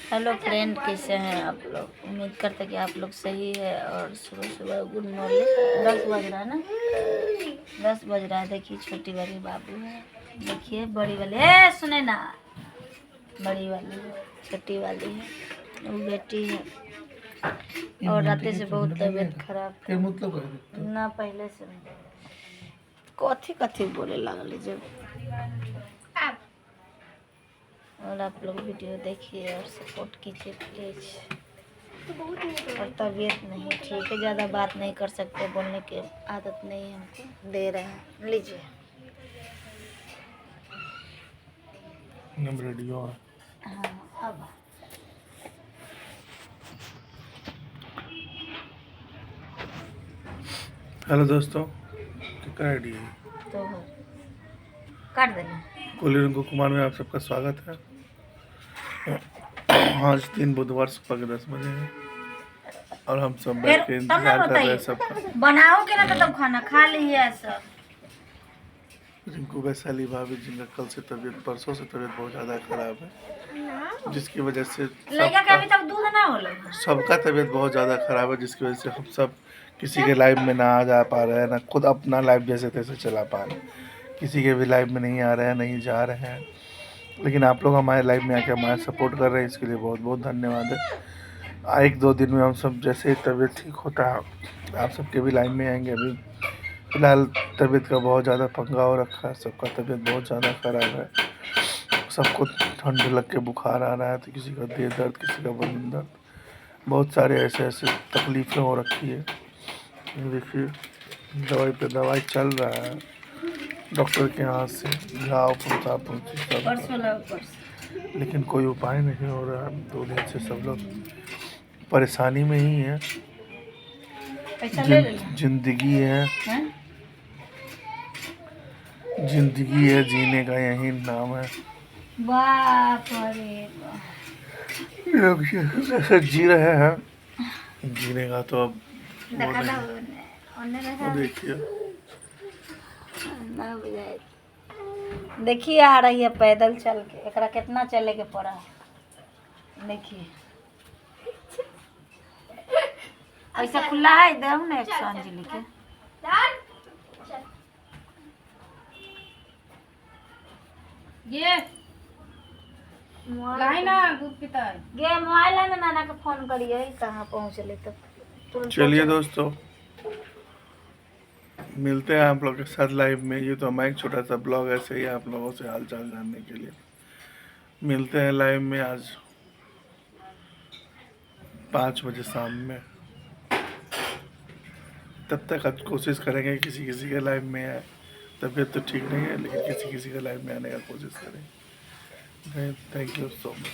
Hello friend, कैसे हैं आप लोग। उम्मीद करते हैं कि आप लोग सही है। और सुबह सुबह गुड मॉर्निंग। 10 बज रहा है ना, 10 बज रहा है। देखिए छोटी वाली बाबू है, देखिए बड़ी वाली है, सुने ना, बड़ी वाली है, छोटी वाली है, वो बेटी है। और रात से बहुत तबीयत खराब था ना, पहले से कथी कथी बोले लगल जब। और आप लोग वीडियो देखिए और सपोर्ट कीजिए प्लीज। और तबीयत नहीं ठीक है, ज़्यादा बात नहीं कर सकते, बोलने की आदत नहीं है हमको। दे रहे हैं, लीजिए। रेडियो हाँ अब हेलो दोस्तों, क्या आईडी है? तो काट देना। कोली रिंकू कुमार में आप सबका स्वागत है। आज 3 बुधवार सुबह के 10 बजे हैं और हम सब बैठ के इंतजार कर रहे हैं सबका। बनाओ के ना, तो खाना खा लिए सब। रिंकू वैशाली भाभी जिनका कल से तबीयत, परसों से तबीयत बहुत ज़्यादा खराब है, जिसकी वजह से सबका तबीयत बहुत ज़्यादा खराब है, जिसकी वजह से हम सब किसी के लाइव में ना आ जा पा रहे हैं, ना खुद अपना लाइव जैसे तैसे चला पा रहे हैं, किसी के भी लाइव में नहीं आ रहे हैं, नहीं जा रहे हैं। लेकिन आप लोग हमारे लाइव में आके हमारा सपोर्ट कर रहे हैं, इसके लिए बहुत बहुत धन्यवाद है। 1-2 दिन में हम सब जैसे ही तबीयत ठीक होता है आप सबके भी लाइव में आएंगे। अभी फिलहाल तबीयत का बहुत ज़्यादा पंगा हो रखा है, सबका तबीयत बहुत ज़्यादा ख़राब है। सबको ठंड लग के बुखार आ रहा है, तो किसी का देह दर्द, किसी का बदन दर्द, बहुत सारे ऐसे तकलीफ़ें हो रखी है। देखिए दवाई पे दवाई चल रहा है, डॉक्टर के हाथ से घाव पहुँचा सब, लेकिन कोई उपाय नहीं हो रहा है। 2 दिन से सब लोग परेशानी में ही है। जिंदगी है, जिंदगी है, जीने का यही नाम है। बाप रे लोग जैसे जी रहे हैं, जीने का तो अब देखिए। देखिए आ रही है पैदल चल के, एकरा कितना चले के पड़ा है। देखिए ऐसा खुला है, दे ना 100 अंजलि के। ये लाइना दूध पिता है, ये मोबाइल है ना, नाना का फोन करिए कहाँ पहुँचले तब। चलिए दोस्तों, मिलते हैं आप लोग के साथ लाइव में। ये तो हमारा एक छोटा सा ब्लॉग ऐसे ही आप लोगों से हालचाल जानने के लिए। मिलते हैं लाइव में आज 5 बजे शाम में। तब तक आज कोशिश करेंगे किसी किसी के लाइव में आए। तबीयत तो ठीक नहीं है, लेकिन किसी किसी के लाइव में आने का कोशिश करेंगे। Thank you so much.